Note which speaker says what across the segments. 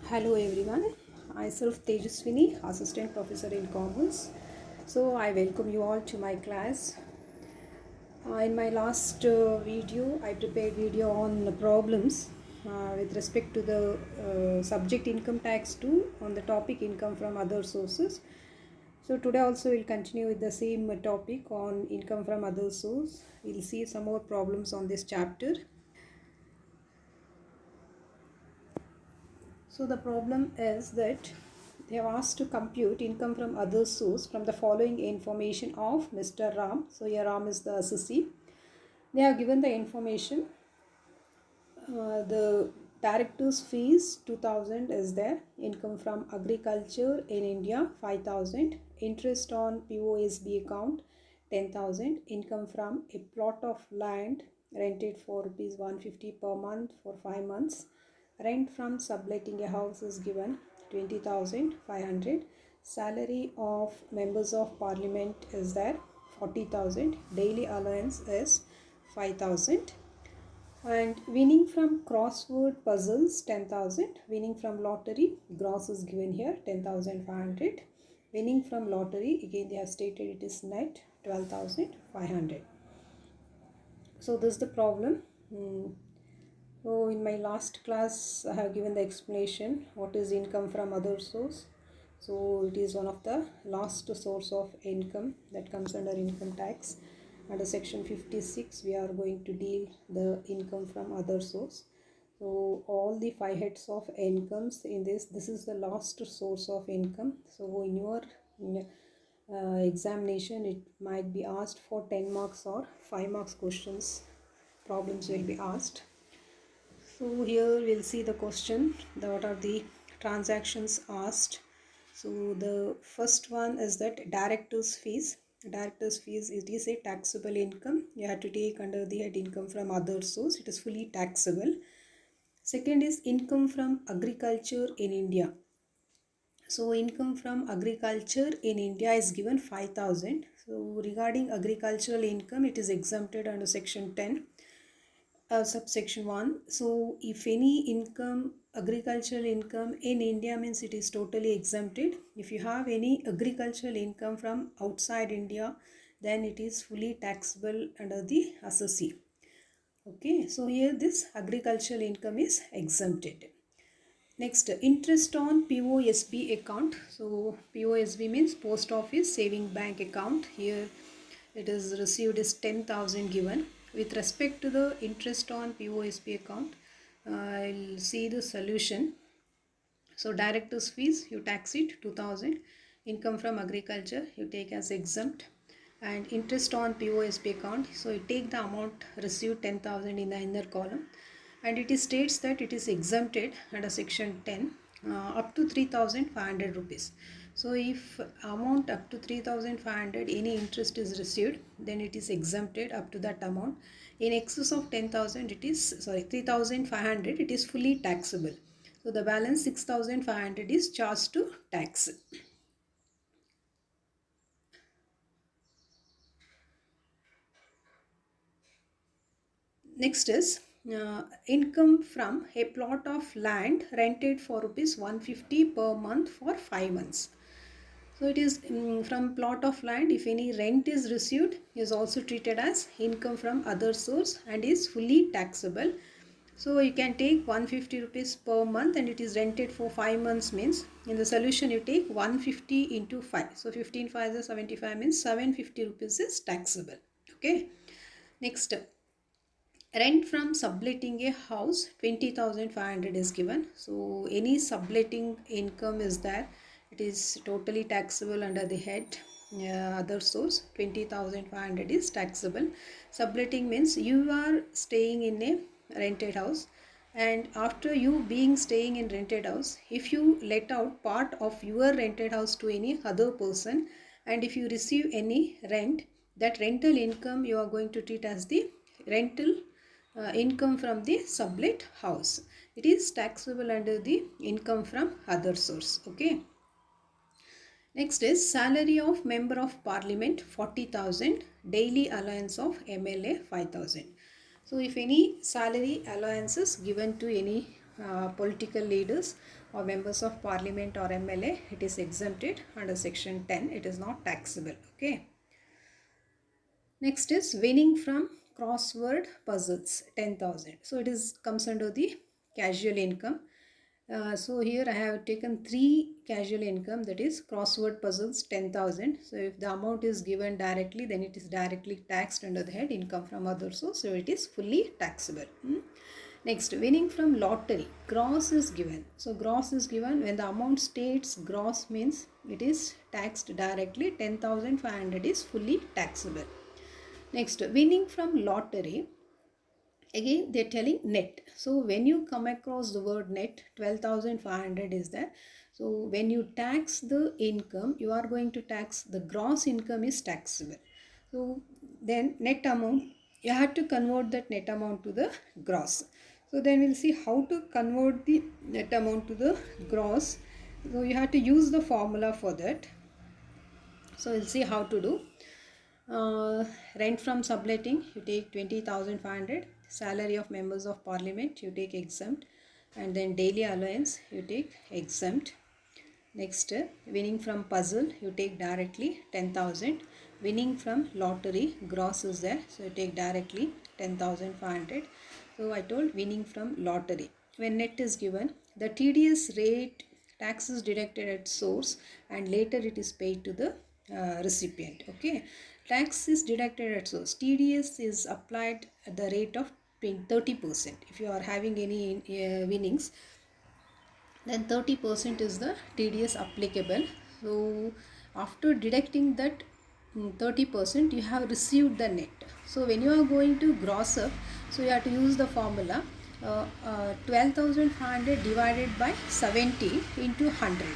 Speaker 1: Hello everyone, myself Tejaswini, Assistant Professor in Commerce. So I welcome you all to my class. In my last video, I prepared video on the problems with respect to the subject income tax 2 on the topic income from other sources. So today also we'll continue with the same topic on income from other source. We'll see some more problems on this chapter. So the problem is that they have asked to compute income from other source from the following information of Mr. Ram. So here Ram is the assessee. They have given the information. The director's fees 2000 is there. Income from agriculture in India 5000. Interest on POSB account 10,000. Income from a plot of land rented for rupees 150 per month for 5 months. Rent from subletting a house is given 20,500. Salary of members of parliament is there 40,000. Daily allowance is 5,000. And winning from crossword puzzles 10,000. Winning from lottery gross is given here 10,500. Winning from lottery again they have stated it is net 12,500. So this is the problem. So in my last class I have given the explanation what is income from other source. So it is one of the last source of income that comes under income tax. Under section 56 we are going to deal the income from other source. So all the 5 heads of incomes in this is the last source of income. So in your examination it might be asked for 10 marks or 5 marks questions. Problems will be asked. So here we'll see the question, what are the transactions asked. So the first one is that director's fees. Director's fees, it is a taxable income. You have to take under the head income from other source. It is fully taxable. Second is income from agriculture in India. So income from agriculture in India is given 5,000. So regarding agricultural income, it is exempted under section 10. Subsection 1. So if any income, agricultural income in India means it is totally exempted. If you have any agricultural income from outside India, then it is fully taxable under the assessee. Okay, so here this agricultural income is exempted. Next, interest on POSB account. So POSB means Post Office Saving Bank account. Here it is received is 10,000 given. With respect to the interest on POSB account, I'll see the solution. So director's fees, you tax it 2000. Income from agriculture, you take as exempt. And interest on POSB account, so you take the amount received 10,000 in the inner column. And it states that it is exempted under section 10 up to 3,500 rupees. So if amount up to 3,500 any interest is received, then it is exempted up to that amount. In excess of 10,000 it is 3,500 it is fully taxable. So the balance 6,500 is charged to tax. Next is income from a plot of land rented for rupees 150 per month for 5 months. So it is from plot of land, if any rent is received, is also treated as income from other source and is fully taxable. So you can take 150 rupees per month and it is rented for 5 months means in the solution you take 150 into 5. So 15 5 is 75 means 750 rupees is taxable. Okay. Next, rent from subletting a house 20,500 is given. So any subletting income is there, it is totally taxable under the head other source. 20,500 is taxable. Subletting means you are staying in a rented house, and after you being staying in rented house, if you let out part of your rented house to any other person and if you receive any rent, that rental income you are going to treat as the rental income from the sublet house. It is taxable under the income from other source. Okay. Next is salary of member of parliament 40,000, daily allowance of MLA 5,000. So if any salary allowances given to any political leaders or members of parliament or MLA, it is exempted under section 10. It is not taxable. Okay. Next is winning from crossword puzzles, 10,000. So it is comes under the casual income. So here I have taken 3 casual income, that is crossword puzzles 10,000. So if the amount is given directly, then it is directly taxed under the head income from other source. So it is fully taxable. Next, winning from lottery, gross is given. So gross is given when the amount states gross means it is taxed directly. 10,500 is fully taxable. Next, winning from lottery, again they are telling net. So when you come across the word net, 12,500 is there. So when you tax the income, you are going to tax the gross income is taxable. So then net amount, you have to convert that net amount to the gross. So then we'll see how to convert the net amount to the gross. So you have to use the formula for that. So we'll see how to do. Rent from subletting, you take 20,500. Salary of members of parliament, you take exempt. And then daily allowance, you take exempt. Next, winning from puzzle, you take directly 10,000. Winning from lottery, gross is there, so you take directly 10,500. So I told winning from lottery. When net is given, the TDS rate, tax is deducted at source and later it is paid to the recipient. Okay, tax is deducted at source. TDS is applied at the rate of 30%. If you are having any winnings, then 30% is the TDS applicable. So after deducting that 30%, you have received the net. So when you are going to gross up, so you have to use the formula 12,500 divided by 70 into 100.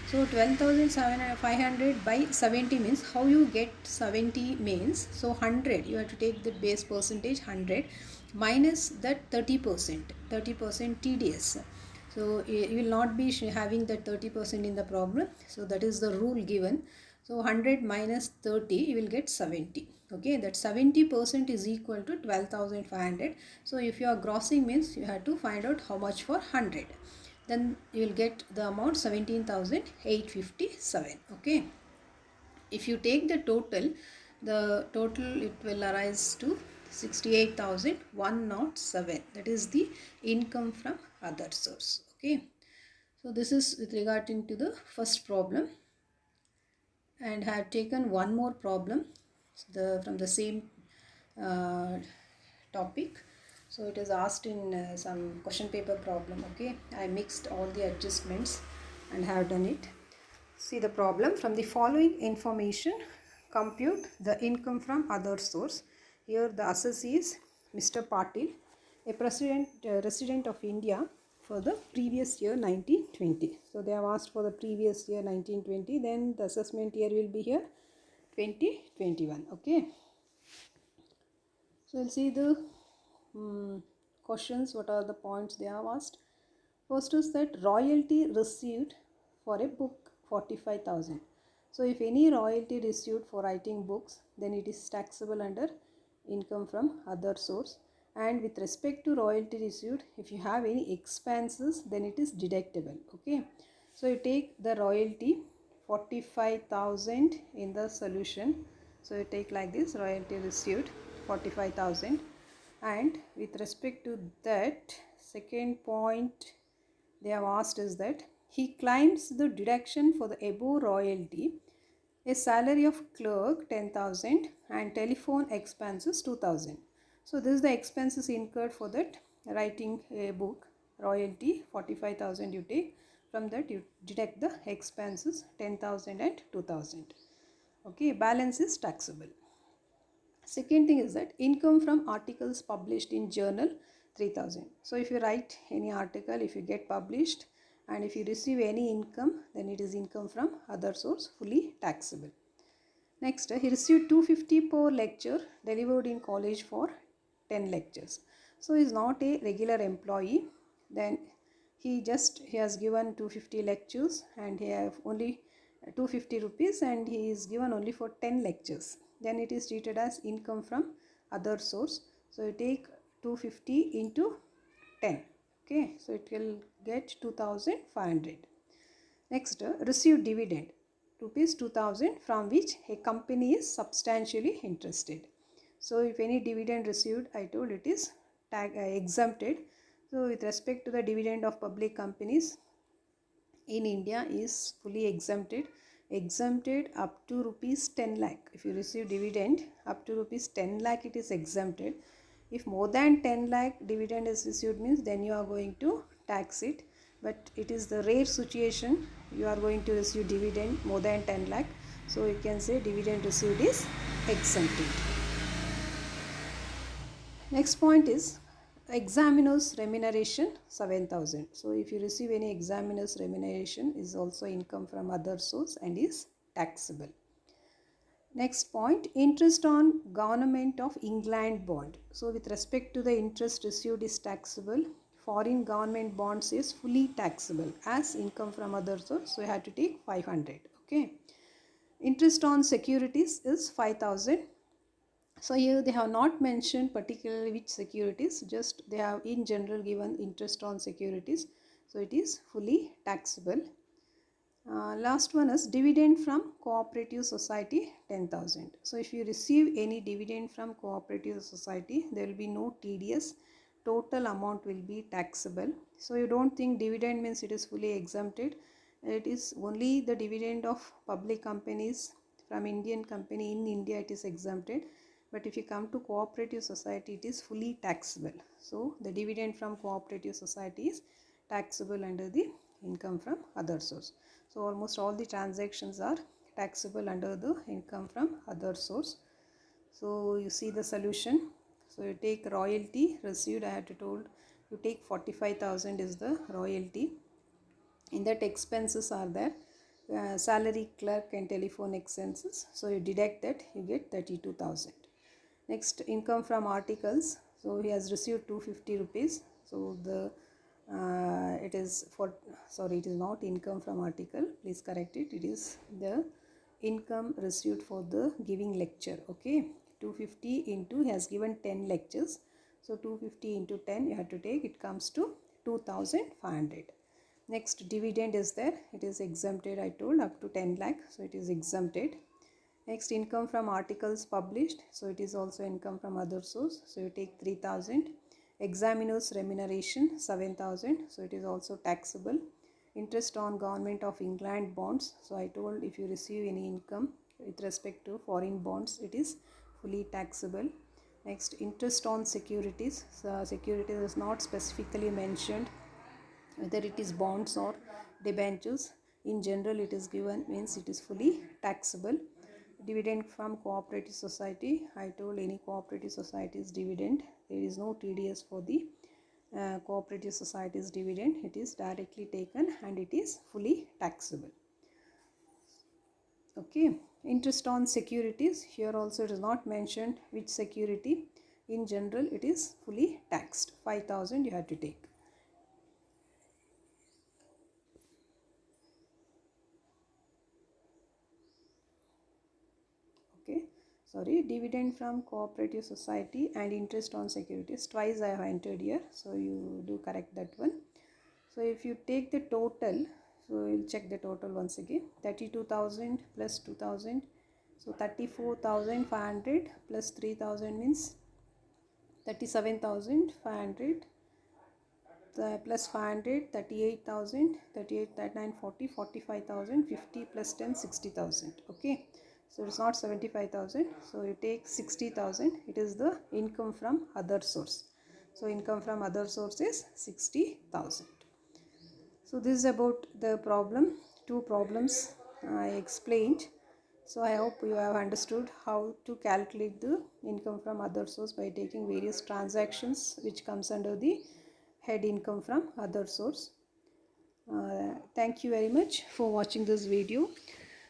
Speaker 1: So 12,500 by 70 means, how you get 70 means, so 100, you have to take the base percentage 100 minus that 30% TDS. So you will not be having that 30% in the problem. So that is the rule given. So 100 minus 30, you will get 70. Okay, that 70% is equal to 12,500. So if you are grossing means, you have to find out how much for 100. Then you will get the amount 17,857. Okay. If you take the total it will arise to 68,107. That is the income from other source. Okay. So this is with regard to the first problem. And I have taken one more problem from the same topic. So it is asked in some question paper problem. Okay, I mixed all the adjustments and have done it. See the problem. From the following information, compute the income from other source. Here the assessee is Mr. Patil, a resident of India for the previous year 1920. So they have asked for the previous year 1920. Then the assessment year will be here 2021. Okay. So we'll see the questions. What are the points they have asked? First is that royalty received for a book 45,000. So if any royalty received for writing books, then it is taxable under income from other source. And with respect to royalty received, if you have any expenses, then it is deductible. Okay. So you take the royalty 45,000 in the solution. So you take like this, royalty received 45,000. And with respect to that, second point they have asked is that he claims the deduction for the above royalty, a salary of clerk 10,000 and telephone expenses 2,000. So this is the expenses incurred for that writing a book. Royalty 45,000 you take, from that you deduct the expenses 10,000 and 2,000. Okay, balance is taxable. Second thing is that income from articles published in journal 3,000. So if you write any article, if you get published and if you receive any income, then it is income from other source, fully taxable. Next, he received 250 per lecture delivered in college for 10 lectures. So he is not a regular employee. Then he has given 250 lectures and he have only 250 rupees and he is given only for 10 lectures. Then it is treated as income from other source. So you take 250 into 10. Okay, so it will get 2500. Next, received dividend rupees 2000 from which a company is substantially interested. So if any dividend received, I told it is exempted. So with respect to the dividend of public companies in India is fully exempted up to rupees 10 lakh. If you receive dividend up to rupees 10 lakh, it is exempted. If more than 10 lakh dividend is received, means then you are going to tax it. But it is the rare situation you are going to receive dividend more than 10 lakh. So you can say dividend received is exempted. Next point is examiner's remuneration 7,000. So if you receive any examiner's remuneration is also income from other source and is taxable. Next point, interest on Government of England bond. So with respect to the interest received is taxable. Foreign government bonds is fully taxable as income from other source. So you have to take 500. Okay. Interest on securities is 5,000. So here they have not mentioned particularly which securities, just they have in general given interest on securities. So it is fully taxable. Last one is dividend from cooperative society 10,000. So if you receive any dividend from cooperative society, there will be no TDS. Total amount will be taxable. So you don't think dividend means it is fully exempted. It is only the dividend of public companies from Indian company in India it is exempted. But if you come to cooperative society, it is fully taxable. So the dividend from cooperative society is taxable under the income from other source. So almost all the transactions are taxable under the income from other source. So you see the solution. So you take royalty received, I had to told you take 45,000 is the royalty. In that expenses are there. Salary, clerk and telephone expenses. So you deduct that, you get 32,000. Next, income from articles. So he has received 250 rupees. So the it is for, sorry, it is not income from article, please correct it. It is the income received for the giving lecture. Okay, 250 into, he has given 10 lectures. So 250 into 10 you have to take, it comes to 2500. Next, dividend is there, it is exempted, I told, up to 10 lakh. So it is exempted. Next, income from articles published. So it is also income from other source. So you take 3,000. Examiner's remuneration 7,000. So it is also taxable. Interest on Government of England bonds. So I told if you receive any income with respect to foreign bonds, it is fully taxable. Next, interest on securities. So securities is not specifically mentioned whether it is bonds or debentures. In general, it is given, means it is fully taxable. Dividend from cooperative society, I told any cooperative society's dividend, there is no TDS for the cooperative society's dividend. It is directly taken and it is fully taxable. Okay, interest on securities, here also it is not mentioned which security. In general, it is fully taxed. 5,000 you have to take. Okay, sorry, dividend from cooperative society and interest on securities, twice I have entered here, so you do correct that one. So if you take the total, so we'll check the total once again. 32,000 plus 2,000, so 34,500 plus 3,000 means 37,500 plus 500, 38,000, 38, 39, 40, 45,000, 50 plus 10, 60,000. Okay, so it's not 75,000. So you take 60,000. It is the income from other source. So income from other source is 60,000. So this is about the problem. Two problems I explained. So I hope you have understood how to calculate the income from other source by taking various transactions which comes under the head income from other source. Thank you very much for watching this video.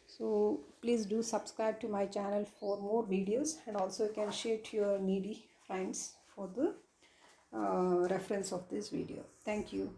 Speaker 1: So please do subscribe to my channel for more videos, and also you can share to your needy friends for the reference of this video. Thank you.